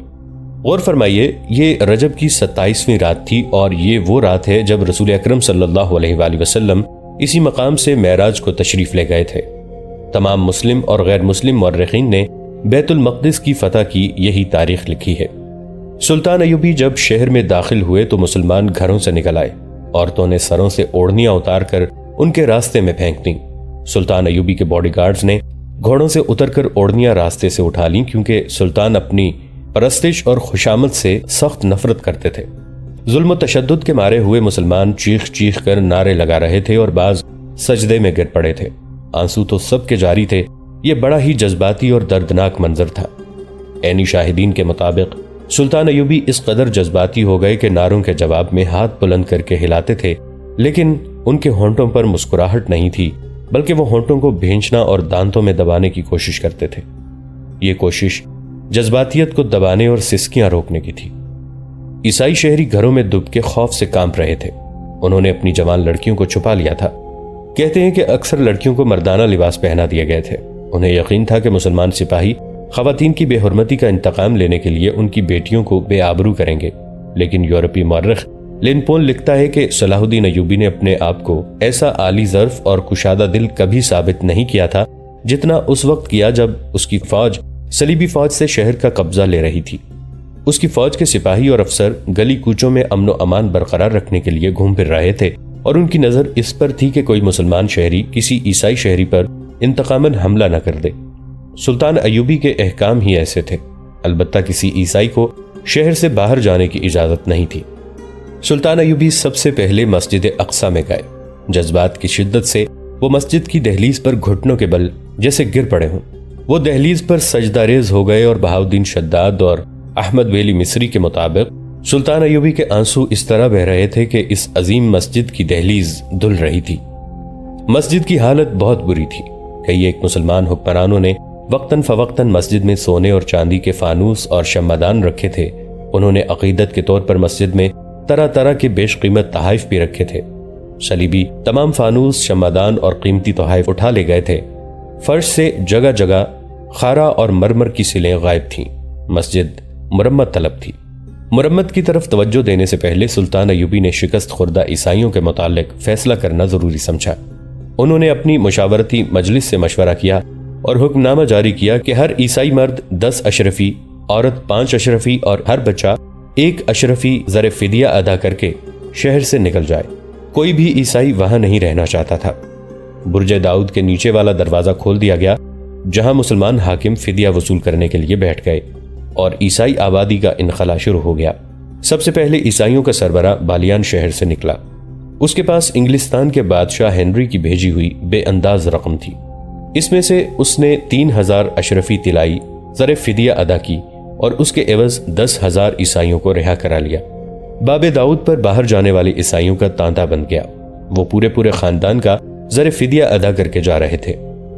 غور فرمائیے، یہ رجب کی 27ویں رات تھی اور یہ وہ رات ہے جب رسول اکرم صلی اللہ علیہ وآلہ وسلم اسی مقام سے معراج کو تشریف لے گئے تھے۔ تمام مسلم اور غیر مسلم مورخین نے بیت المقدس کی فتح کی یہی تاریخ لکھی ہے۔ سلطان ایوبی جب شہر میں داخل ہوئے تو مسلمان گھروں سے نکل آئے۔ عورتوں نے سروں سے اوڑھنیاں اتار کر ان کے راستے میں پھینک دیں۔ سلطان ایوبی کے باڈی گارڈز نے گھوڑوں سے اتر کر اوڑھنیاں راستے سے اٹھا لیں، کیونکہ سلطان اپنی پرستش اور خوشامد سے سخت نفرت کرتے تھے۔ ظلم و تشدد کے مارے ہوئے مسلمان چیخ چیخ کر نعرے لگا رہے تھے اور بعض سجدے میں گر پڑے تھے۔ آنسو تو سب کے جاری تھے۔ یہ بڑا ہی جذباتی اور دردناک منظر تھا۔ عینی شاہدین کے مطابق سلطان ایوبی اس قدر جذباتی ہو گئے کہ نعروں کے جواب میں ہاتھ بلند کر کے ہلاتے تھے، لیکن ان کے ہونٹوں پر مسکراہٹ نہیں تھی، بلکہ وہ ہونٹوں کو بھینچنا اور دانتوں میں دبانے کی کوشش کرتے تھے۔ یہ کوشش جذباتیت کو دبانے اور سسکیاں روکنے کی تھی۔ عیسائی شہری گھروں میں دب کے خوف سے کانپ رہے تھے۔ انہوں نے اپنی جوان لڑکیوں کو چھپا لیا تھا۔ کہتے ہیں کہ اکثر لڑکیوں کو مردانہ لباس پہنا دیے گئے تھے۔ انہیں یقین تھا کہ مسلمان سپاہی خواتین کی بے حرمتی کا انتقام لینے کے لیے ان کی بیٹیوں کو بے آبرو کریں گے، لیکن یورپی مورخ لینپون لکھتا ہے کہ صلاح الدین ایوبی نے اپنے آپ کو ایسا عالی ظرف اور کشادہ دل کبھی ثابت نہیں کیا تھا جتنا اس وقت کیا جب اس کی فوج صلیبی فوج سے شہر کا قبضہ لے رہی تھی۔ اس کی فوج کے سپاہی اور افسر گلی کوچوں میں امن و امان برقرار رکھنے کے لیے گھوم پھر رہے تھے، اور ان کی نظر اس پر تھی کہ کوئی مسلمان شہری کسی عیسائی شہری پر انتقاماً حملہ نہ کر دے۔ سلطان ایوبی کے احکام ہی ایسے تھے، البتہ کسی عیسائی کو شہر سے باہر جانے کی اجازت نہیں تھی۔ سلطان ایوبی سب سے پہلے مسجد اقصی میں گئے۔ جذبات کی شدت سے وہ مسجد کی دہلیز پر گھٹنوں کے بل جیسے گر پڑے ہوں۔ وہ دہلیز پر سجدہ ریز ہو گئے اور بہاؤالدین شداد اور احمد ویلی مصری کے مطابق سلطان ایوبی کے آنسو اس طرح بہ رہے تھے کہ اس عظیم مسجد کی دہلیز دھل رہی تھی۔ مسجد کی حالت بہت بری تھی۔ کئی ایک مسلمان حکمرانوں نے وقتاً فوقتاً مسجد میں سونے اور چاندی کے فانوس اور شمعدان رکھے تھے۔ انہوں نے عقیدت کے طور پر مسجد میں طرح طرح کے بیش قیمت تحائف بھی رکھے تھے۔ صلیبی تمام فانوس، شمعدان اور قیمتی تحائف اٹھا لے گئے تھے۔ فرش سے جگہ جگہ خارا اور مرمر کی سلیں غائب تھیں۔ مسجد مرمت طلب تھی۔ مرمت کی طرف توجہ دینے سے پہلے سلطان ایوبی نے شکست خوردہ عیسائیوں کے متعلق فیصلہ کرنا ضروری سمجھا۔ انہوں نے اپنی مشاورتی مجلس سے مشورہ کیا اور حکم نامہ جاری کیا کہ ہر عیسائی مرد 10 اشرفی، عورت 5 اشرفی اور ہر بچہ 1 اشرفی زر فدیہ ادا کر کے شہر سے نکل جائے۔ کوئی بھی عیسائی وہاں نہیں رہنا چاہتا تھا۔ برج داؤد کے نیچے والا دروازہ کھول دیا گیا، جہاں مسلمان حاکم فدیہ وصول کرنے کے لیے بیٹھ گئے، اور عیسائی آبادی کا انخلا شروع ہو گیا۔ سب سے پہلے عیسائیوں کا سربراہ بالیان شہر سے نکلا۔ اس کے پاس انگلستان کے بادشاہ ہنری کی بھیجی ہوئی بے انداز رقم تھی۔ اس میں سے اس نے 3000 اشرفی طلائی زر فدیہ ادا کی اور اس کے عوض 10,000 عیسائیوں کو رہا کرا لیا۔ باب داؤد پر باہر جانے والے عیسائیوں کا تانتا بن گیا۔ وہ پورے خاندان کا زر فدیہ ادا کر کے جا رہے تھے۔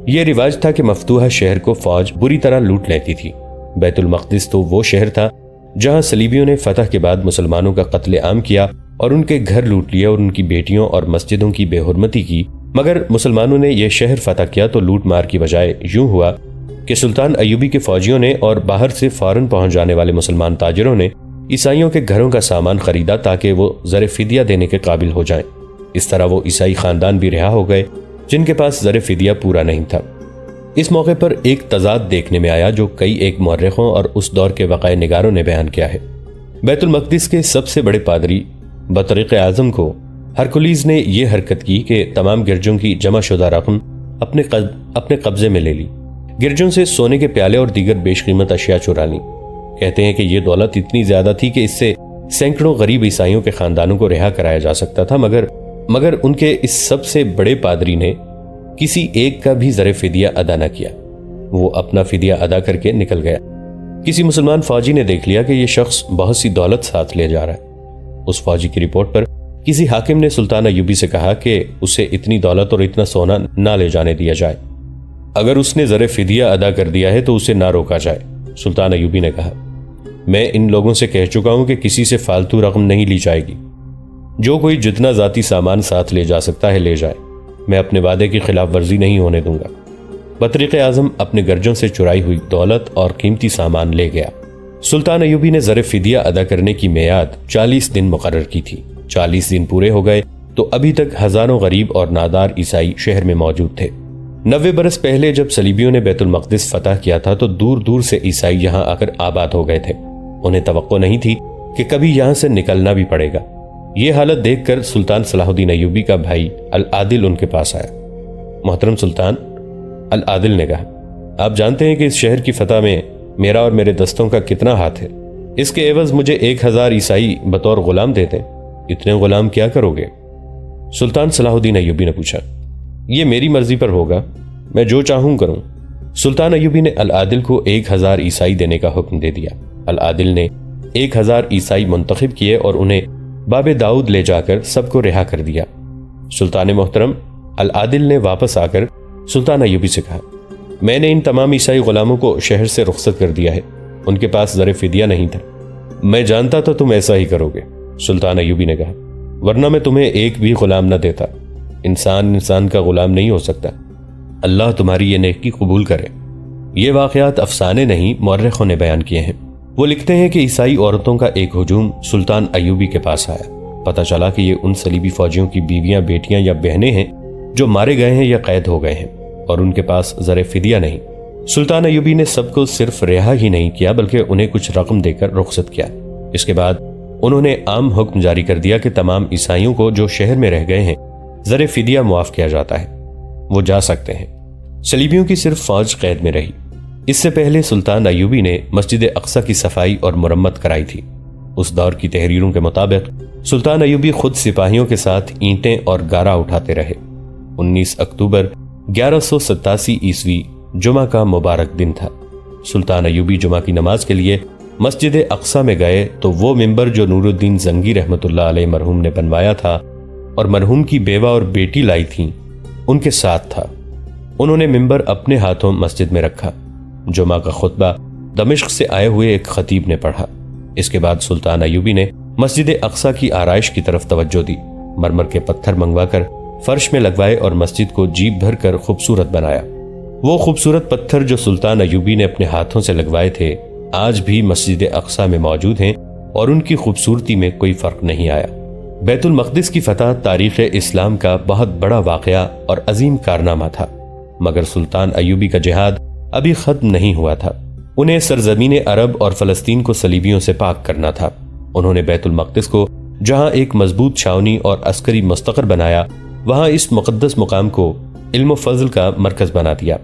یہ رواج تھا کہ مفتوحہ شہر کو فوج بری طرح لوٹ لیتی تھی۔ بیت المقدس تو وہ شہر تھا جہاں صلیبیوں نے فتح کے بعد مسلمانوں کا قتل عام کیا اور ان کے گھر لوٹ لیے اور ان کی بیٹیوں اور مسجدوں کی بے حرمتی کی، مگر مسلمانوں نے یہ شہر فتح کیا تو لوٹ مار کی بجائے یوں ہوا کہ سلطان ایوبی کے فوجیوں نے اور باہر سے فوراً پہنچ جانے والے مسلمان تاجروں نے عیسائیوں کے گھروں کا سامان خریدا تاکہ وہ زر فدیہ دینے کے قابل ہو جائیں۔ اس طرح وہ عیسائی خاندان بھی رہا ہو گئے جن کے پاس زر فدیہ پورا نہیں تھا۔ اس موقع پر ایک تضاد دیکھنے میں آیا جو کئی ایک مورخوں اور اس دور کے وقائع نگاروں نے بیان کیا ہے۔ بیت المقدس کے سب سے بڑے پادری بطرق اعظم کو ہرکولیز نے یہ حرکت کی کہ تمام گرجوں کی جمع شدہ رقم اپنے قبضے میں لے لی، گرجوں سے سونے کے پیالے اور دیگر بیش قیمت اشیاء چرا لیں۔ کہتے ہیں کہ یہ دولت اتنی زیادہ تھی کہ اس سے سینکڑوں غریب عیسائیوں کے خاندانوں کو رہا کرایا جا سکتا تھا، مگر ان کے اس سب سے بڑے پادری نے کسی ایک کا بھی زر فدیہ ادا نہ کیا۔ وہ اپنا فدیہ ادا کر کے نکل گیا۔ کسی مسلمان فوجی نے دیکھ لیا کہ یہ شخص بہت سی دولت ساتھ لے جا رہا ہے۔ اس فوجی کی رپورٹ پر کسی حاکم نے سلطان ایوبی سے کہا کہ اسے اتنی دولت اور اتنا سونا نہ لے جانے دیا جائے۔ اگر اس نے زر فدیہ ادا کر دیا ہے تو اسے نہ روکا جائے۔ سلطان ایوبی نے کہا، میں ان لوگوں سے کہہ چکا ہوں کہ کسی سے فالتو رقم نہیں لی جائے گی۔ جو کوئی جتنا ذاتی سامان ساتھ لے جا سکتا ہے لے جائے، میں اپنے وعدے کی خلاف ورزی نہیں ہونے دوں گا۔ بطرق اعظم اپنے گرجوں سے چرائی ہوئی دولت اور قیمتی سامان لے گیا۔ سلطان ایوبی نے زر فدیہ ادا کرنے کی میعاد 40 دن مقرر کی تھی۔ 40 دن پورے ہو گئے تو ابھی تک ہزاروں غریب اور نادار عیسائی شہر میں موجود تھے۔ 90 برس پہلے جب صلیبیوں نے بیت المقدس فتح کیا تھا تو دور دور سے عیسائی یہاں آ کر آباد ہو گئے تھے۔ انہیں توقع نہیں تھی کہ کبھی یہاں سے نکلنا بھی پڑے گا۔ یہ حالت دیکھ کر سلطان صلاح الدین ایوبی کا بھائی العادل ان کے پاس آیا۔ محترم سلطان، العادل نے کہا، آپ جانتے ہیں کہ اس شہر کی فتح میں میرا اور میرے دستوں کا کتنا ہاتھ ہے۔ اس کے عوض مجھے 1000 عیسائی بطور غلام دے دیں۔ اتنے غلام کیا کرو گے؟ سلطان صلاح الدین ایوبی نے پوچھا۔ یہ میری مرضی پر ہوگا، میں جو چاہوں کروں۔ سلطان ایوبی نے العادل کو 1000 عیسائی دینے کا حکم دے دیا۔ العادل نے 1000 عیسائی منتخب کیے اور انہیں باب داؤد لے جا کر سب کو رہا کر دیا۔ سلطان محترم العادل نے واپس آ کر سلطان ایوبی سے کہا، میں نے ان تمام عیسائی غلاموں کو شہر سے رخصت کر دیا ہے، ان کے پاس زر فدیہ نہیں تھا۔ میں جانتا تھا تم ایسا ہی کرو گے، سلطان ایوبی نے کہا، ورنہ میں تمہیں ایک بھی غلام نہ دیتا۔ انسان کا غلام نہیں ہو سکتا۔ اللہ تمہاری یہ نیکی قبول کرے۔ یہ واقعات افسانے نہیں، مورخوں نے بیان کیے ہیں۔ وہ لکھتے ہیں کہ عیسائی عورتوں کا ایک ہجوم سلطان ایوبی کے پاس آیا۔ پتہ چلا کہ یہ ان صلیبی فوجیوں کی بیویاں، بیٹیاں یا بہنیں ہیں جو مارے گئے ہیں یا قید ہو گئے ہیں، اور ان کے پاس زر فدیہ نہیں۔ سلطان ایوبی نے سب کو صرف رہا ہی نہیں کیا بلکہ انہیں کچھ رقم دے کر رخصت کیا۔ اس کے بعد انہوں نے عام حکم جاری کر دیا کہ تمام عیسائیوں کو جو شہر میں رہ گئے ہیں زر فدیہ معاف کیا جاتا ہے، وہ جا سکتے ہیں۔ صلیبیوں کی صرف فوج قید میں رہی۔ اس سے پہلے سلطان ایوبی نے مسجد اقصی کی صفائی اور مرمت کرائی تھی۔ اس دور کی تحریروں کے مطابق سلطان ایوبی خود سپاہیوں کے ساتھ اینٹیں اور گارا اٹھاتے رہے۔ 19 اکتوبر 1187 عیسوی جمعہ کا مبارک دن تھا۔ سلطان ایوبی جمعہ کی نماز کے لیے مسجد اقصی میں گئے تو وہ ممبر جو نور الدین زنگی رحمۃ اللہ علیہ مرحوم نے بنوایا تھا اور مرحوم کی بیوہ اور بیٹی لائی تھیں، ان کے ساتھ تھا۔ انہوں نے ممبر اپنے ہاتھوں مسجد میں رکھا۔ جمعہ کا خطبہ دمشق سے آئے ہوئے ایک خطیب نے پڑھا۔ اس کے بعد سلطان ایوبی نے مسجد اقصی کی آرائش کی طرف توجہ دی۔ مرمر کے پتھر منگوا کر فرش میں لگوائے اور مسجد کو جیپ بھر کر خوبصورت بنایا۔ وہ خوبصورت پتھر جو سلطان ایوبی نے اپنے ہاتھوں سے لگوائے تھے آج بھی مسجد اقصی میں موجود ہیں اور ان کی خوبصورتی میں کوئی فرق نہیں آیا۔ بیت المقدس کی فتح تاریخ اسلام کا بہت بڑا واقعہ اور عظیم کارنامہ تھا، مگر سلطان ایوبی کا جہاد ابھی ختم نہیں ہوا تھا۔ انہیں سرزمین عرب اور فلسطین کو صلیبیوں سے پاک کرنا تھا۔ انہوں نے بیت المقدس کو جہاں ایک مضبوط چھاونی اور عسکری مستقر بنایا، وہاں اس مقدس مقام کو علم و فضل کا مرکز بنا دیا۔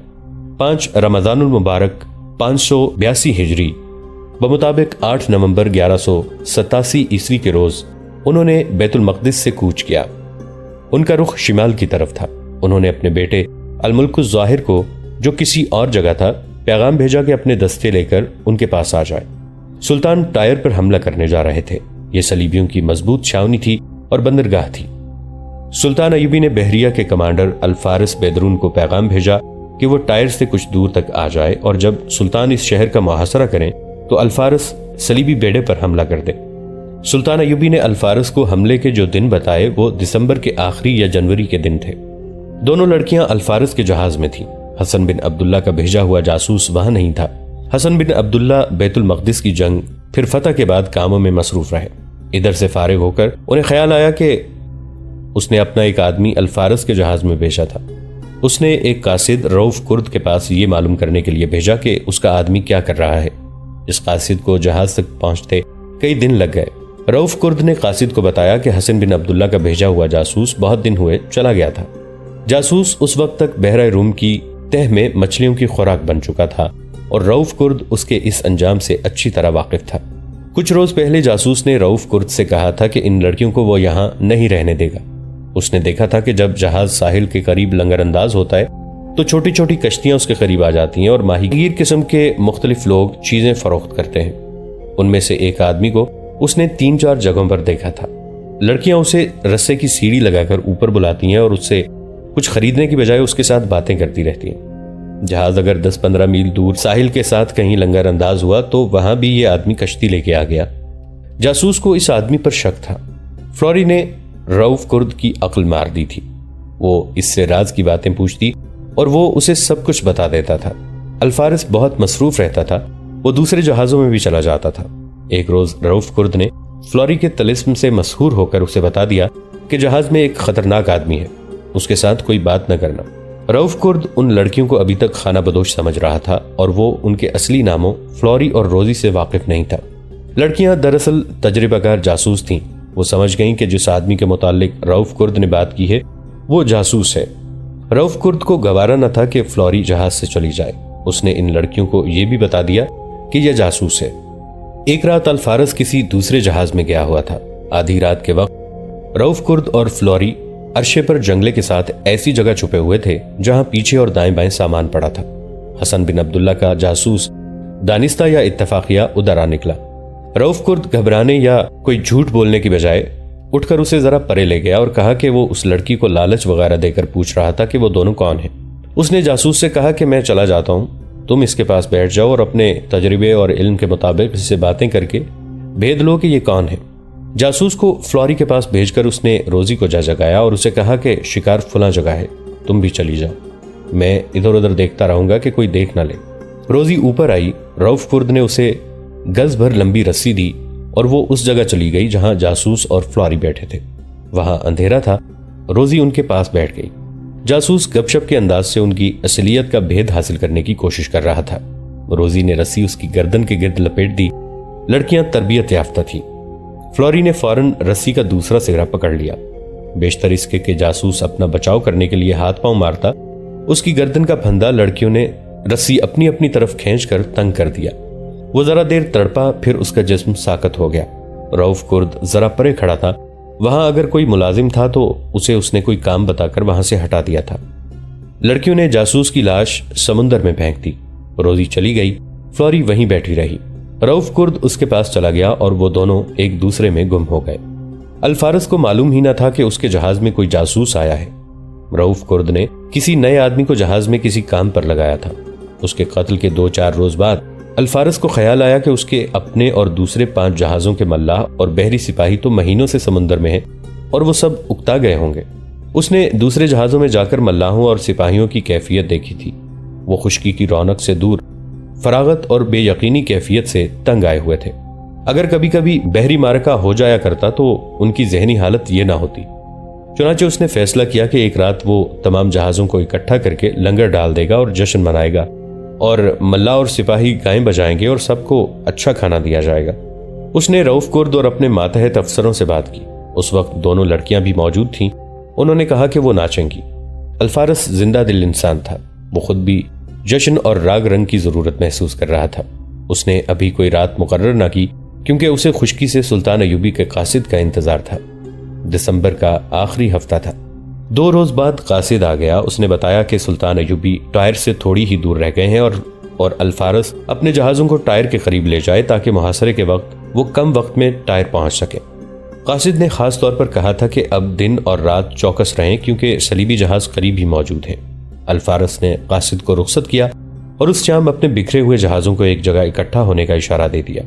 5 رمضان المبارک 582 ہجری بمطابق 8 نومبر 1187 عیسوی کے روز انہوں نے بیت المقدس سے کوچ کیا۔ ان کا رخ شمال کی طرف تھا۔ انہوں نے اپنے بیٹے الملک الظاہر کو، جو کسی اور جگہ تھا، پیغام بھیجا کہ اپنے دستے لے کر ان کے پاس آ جائے۔ سلطان ٹائر پر حملہ کرنے جا رہے تھے۔ یہ صلیبیوں کی مضبوط چھاونی تھی اور بندرگاہ تھی۔ سلطان ایوبی نے بحریہ کے کمانڈر الفارس بیدرون کو پیغام بھیجا کہ وہ ٹائر سے کچھ دور تک آ جائے اور جب سلطان اس شہر کا محاصرہ کریں تو الفارس صلیبی بیڑے پر حملہ کر دے۔ سلطان ایوبی نے الفارس کو حملے کے جو دن بتائے وہ دسمبر کے آخری یا جنوری کے دن تھے۔ دونوں لڑکیاں الفارس کے جہاز میں تھیں۔ حسن بن عبداللہ کا بھیجا ہوا جاسوس وہاں نہیں تھا۔ حسن بن عبداللہ بیت المقدس کی جنگ پھر فتح کے بعد کاموں میں مصروف رہے۔ ادھر سے فارغ ہو کر انہیں خیال آیا کہ اس نے اپنا ایک آدمی الفارس کے جہاز میں بھیجا تھا۔ اس نے ایک قاصد روف کرد کے پاس یہ معلوم کرنے کے لیے بھیجا کہ اس کا آدمی کیا کر رہا ہے۔ اس قاصد کو جہاز تک پہنچتے کئی دن لگ گئے۔ روف کرد نے قاصد کو بتایا کہ حسن بن عبداللہ کا بھیجا ہوا جاسوس بہت دن ہوئے چلا گیا تھا۔ جاسوس اس وقت تک بحیرہ روم کی تہ میں مچھلیوں کی خوراک بن چکا تھا اور روف کرد اس کے اس انجام سے اچھی طرح واقف تھا۔ کچھ روز پہلے جاسوس نے روف کرد سے کہا تھا کہ ان لڑکیوں کو وہ یہاں نہیں رہنے دے گا۔ اس نے دیکھا تھا کہ جب جہاز ساحل کے قریب لنگر انداز ہوتا ہے تو چھوٹی چھوٹی کشتیاں اس کے قریب آ جاتی ہیں اور ماہی گیر قسم کے مختلف لوگ چیزیں فروخت کرتے ہیں۔ ان میں سے ایک آدمی کو اس نے 3-4 جگہوں پر دیکھا تھا۔ لڑکیاں اسے رسے کی سیڑھی لگا کر اوپر بلاتی ہیں اور اس سے کچھ خریدنے کی بجائے اس کے ساتھ باتیں کرتی رہتی ہیں۔ جہاز اگر 10-15 میل دور ساحل کے ساتھ کہیں لنگر انداز ہوا تو وہاں بھی یہ آدمی کشتی لے کے آ گیا۔ جاسوس کو اس آدمی پر شک تھا۔ فلوری نے روف کرد کی عقل مار دی تھی۔ وہ اس سے راز کی باتیں پوچھتی اور وہ اسے سب کچھ بتا دیتا تھا۔ الفارس بہت مصروف رہتا تھا، وہ دوسرے جہازوں میں بھی چلا جاتا تھا۔ ایک روز روف کرد نے فلوری کے طلسم سے مسحور ہو کر اسے بتا دیا کہ جہاز میں ایک خطرناک آدمی ہے، اس کے ساتھ کوئی بات نہ کرنا۔ روف کرد ان لڑکیوں کو ابھی تک خانہ بدوش سمجھ رہا تھا اور وہ ان کے اصلی ناموں فلوری اور روزی سے واقف نہیں تھا۔ لڑکیاں دراصل تجربہ کار جاسوس تھیں۔ وہ سمجھ گئیں کہ جس آدمی کے متعلق روف کرد نے بات کی ہے وہ جاسوس ہے۔ روف کرد کو گوارا نہ تھا کہ فلوری جہاز سے چلی جائے۔ اس نے ان لڑکیوں کو یہ بھی بتا دیا کہ یہ جاسوس ہے۔ ایک رات الفارس کسی دوسرے جہاز میں گیا ہوا تھا۔ آدھی رات کے وقت رؤف کرد اور فلوری عرشے پر جنگلے کے ساتھ ایسی جگہ چھپے ہوئے تھے جہاں پیچھے اور دائیں بائیں سامان پڑا تھا۔ حسن بن عبداللہ کا جاسوس دانستہ یا اتفاقیہ ادھر آ نکلا۔ رؤف کرد گھبرانے یا کوئی جھوٹ بولنے کی بجائے اٹھ کر اسے ذرا پرے لے گیا اور کہا کہ وہ اس لڑکی کو لالچ وغیرہ دے کر پوچھ رہا تھا کہ وہ دونوں کون ہیں۔ اس نے جاسوس سے کہا کہ میں چلا جاتا ہوں، تم اس کے پاس بیٹھ جاؤ اور اپنے تجربے اور علم کے مطابق اس سے باتیں کر کے بھید لو کہ یہ کون ہے۔ جاسوس کو فلوری کے پاس بھیج کر اس نے روزی کو جگایا اور اسے کہا کہ شکار فلاں جگہ ہے، تم بھی چلی جاؤ، میں ادھر ادھر دیکھتا رہوں گا کہ کوئی دیکھ نہ لے۔ روزی اوپر آئی، رؤف کرد نے اسے گز بھر لمبی رسی دی اور وہ اس جگہ چلی گئی جہاں جاسوس اور فلوری بیٹھے تھے۔ وہاں اندھیرا تھا، روزی ان کے پاس بیٹھ گئی۔ جاسوس گپ شپ کے انداز سے ان کی اصلیت کا بھید حاصل کرنے کی کوشش کر رہا تھا۔ روزی نے رسی اس کی گردن کے گرد لپیٹ دی۔ لڑکیاں تربیت یافتہ تھیں۔ فلوری نے فوراً رسی کا دوسرا سگرا پکڑ لیا۔ بیشتر اس کے کہ جاسوس اپنا بچاؤ کرنے کے لیے ہاتھ پاؤں مارتا، اس کی گردن کا پھندا لڑکیوں نے رسی اپنی اپنی طرف کھینچ کر تنگ کر دیا۔ وہ ذرا دیر تڑپا، پھر اس کا جسم ساکت ہو گیا۔ رؤف کرد ذرا پرے کھڑا تھا، وہاں اگر کوئی ملازم تھا تو اسے اس نے کوئی کام بتا کر وہاں سے ہٹا دیا تھا۔ لڑکیوں نے جاسوس کی لاش سمندر میں پھینک دی۔ روزی چلی گئی، فلوری وہیں بیٹھی رہی۔ رؤف کرد اس کے پاس چلا گیا اور وہ دونوں ایک دوسرے میں گم ہو گئے۔ الفارس کو معلوم ہی نہ تھا کہ اس کے جہاز میں کوئی جاسوس آیا ہے۔ رؤف کرد نے کسی نئے آدمی کو جہاز میں کسی کام پر لگایا تھا۔ اس کے قتل کے 2-4 روز بعد الفارس کو خیال آیا کہ اس کے اپنے اور دوسرے 5 جہازوں کے ملاح اور بحری سپاہی تو مہینوں سے سمندر میں ہیں اور وہ سب اکتا گئے ہوں گے۔ اس نے دوسرے جہازوں میں جا کر ملاحوں اور سپاہیوں کی کیفیت دیکھی تھی۔ وہ خشکی کی رونق سے دور فراغت اور بے یقینی کیفیت سے تنگ آئے ہوئے تھے۔ اگر کبھی کبھی بحری معرکہ ہو جایا کرتا تو ان کی ذہنی حالت یہ نہ ہوتی۔ چنانچہ اس نے فیصلہ کیا کہ ایک رات وہ تمام جہازوں کو اکٹھا کر کے لنگر ڈال دے گا اور جشن منائے گا، اور ملاح اور سپاہی گائیں بجائیں گے اور سب کو اچھا کھانا دیا جائے گا۔ اس نے رؤف کرد اور اپنے ماتحت افسروں سے بات کی۔ اس وقت دونوں لڑکیاں بھی موجود تھیں۔ انہوں نے کہا کہ وہ ناچیں گی۔ الفارس زندہ دل انسان تھا، وہ خود بھی جشن اور راگ رنگ کی ضرورت محسوس کر رہا تھا۔ اس نے ابھی کوئی رات مقرر نہ کی کیونکہ اسے خشکی سے سلطان ایوبی کے قاصد کا انتظار تھا۔ دسمبر کا آخری ہفتہ تھا۔ 2 روز بعد قاصد آ گیا۔ اس نے بتایا کہ سلطان ایوبی ٹائر سے تھوڑی ہی دور رہ گئے ہیں اور الفارس اپنے جہازوں کو ٹائر کے قریب لے جائے تاکہ محاصرے کے وقت وہ کم وقت میں ٹائر پہنچ سکے۔ قاصد نے خاص طور پر کہا تھا کہ اب دن اور رات چوکس رہیں کیونکہ صلیبی جہاز قریب ہی موجود ہیں۔ الفارس نے قاصد کو رخصت کیا اور اس شام اپنے بکھرے ہوئے جہازوں کو ایک جگہ اکٹھا ہونے کا اشارہ دے دیا۔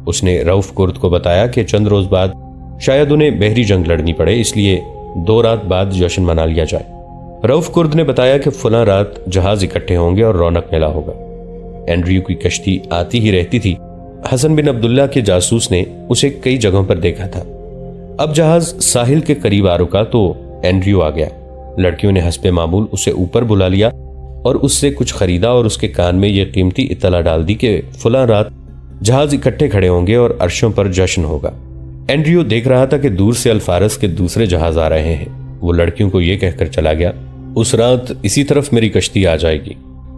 اس نے رؤف کرد کو بتایا کہ چند روز بعد شاید انہیں بحری جنگ لڑنی پڑے، اس لیے 2 رات بعد جشن منا لیا جائے۔ رؤف کرد نے بتایا کہ فلاں رات جہاز اکٹھے ہوں گے اور رونق میلہ ہوگا۔ اینڈریو کی کشتی آتی ہی رہتی تھی۔ حسن بن عبداللہ کے جاسوس نے اسے کئی جگہوں پر دیکھا تھا۔ اب جہاز ساحل کے قریب آ رکا تو اینڈریو آ گیا۔ لڑکیوں نے حسب معمول اسے اوپر بلا لیا اور اس سے کچھ خریدا اور اس کے کان میں یہ قیمتی اطلاع ڈال دی کہ فلاں رات جہاز اکٹھے کھڑے ہوں گے اور عرشوں پر جشن ہوگا۔ اینڈریو دیکھ رہا تھا کہ دور سے الفارس کے دوسرے جہاز آ رہے ہیں۔ وہ لڑکیوں کو یہ کہہ کر چلا گیا، اس رات اسی طرف میری کشتی آ جائے گی،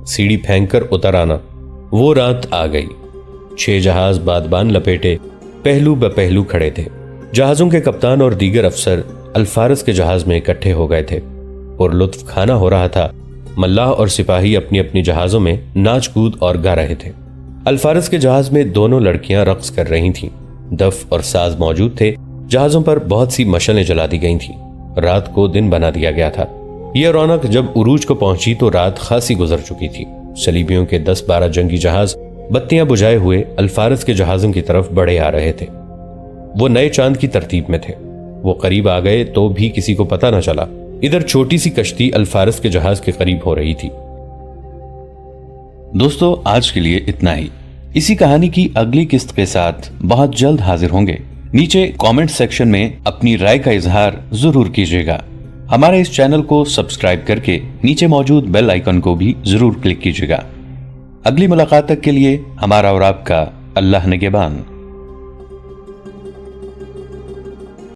سیڑھی پھینک کر اتر آنا۔ وہ رات آ گئی۔ 6 جہاز بادبان لپیٹے پہلو بہ پہلو کھڑے تھے۔ جہازوں کے کپتان اور دیگر افسر الفارس کے جہاز میں اکٹھے ہو گئے تھے اور لطف کھانا ہو رہا تھا۔ ملاح اور سپاہی اپنی اپنی جہازوں میں ناچ کود اور گا رہے تھے۔ الفارس کے جہاز میں دونوں لڑکیاں رقص کر رہی تھیں۔ دف اور ساز موجود تھے۔ جہازوں پر بہت سی مشعلیں جلا دی گئی تھیں۔ رات کو دن بنا دیا گیا تھا۔ یہ رونق جب عروج کو پہنچی تو رات خاصی گزر چکی تھی۔ صلیبیوں کے 10-12 جنگی جہاز بتیاں بجھائے ہوئے الفارس کے جہازوں کی طرف بڑھے آ رہے تھے۔ وہ نئے چاند کی ترتیب میں تھے۔ وہ قریب آ گئے تو بھی کسی کو پتہ نہ چلا۔ ادھر چھوٹی سی کشتی الفارس کے جہاز کے قریب ہو رہی تھی۔ دوستو، آج کے لیے اتنا ہی۔ اسی کہانی کی اگلی قسط کے ساتھ بہت جلد حاضر ہوں گے۔ نیچے کامنٹ سیکشن میں اپنی رائے کا اظہار ضرور کیجیے گا۔ ہمارے اس چینل کو سبسکرائب کر کے نیچے موجود بیل آئیکن کو بھی ضرور کلک کیجیے گا۔ اگلی ملاقات تک کے لیے ہمارا اور آپ کا اللہ نگہبان۔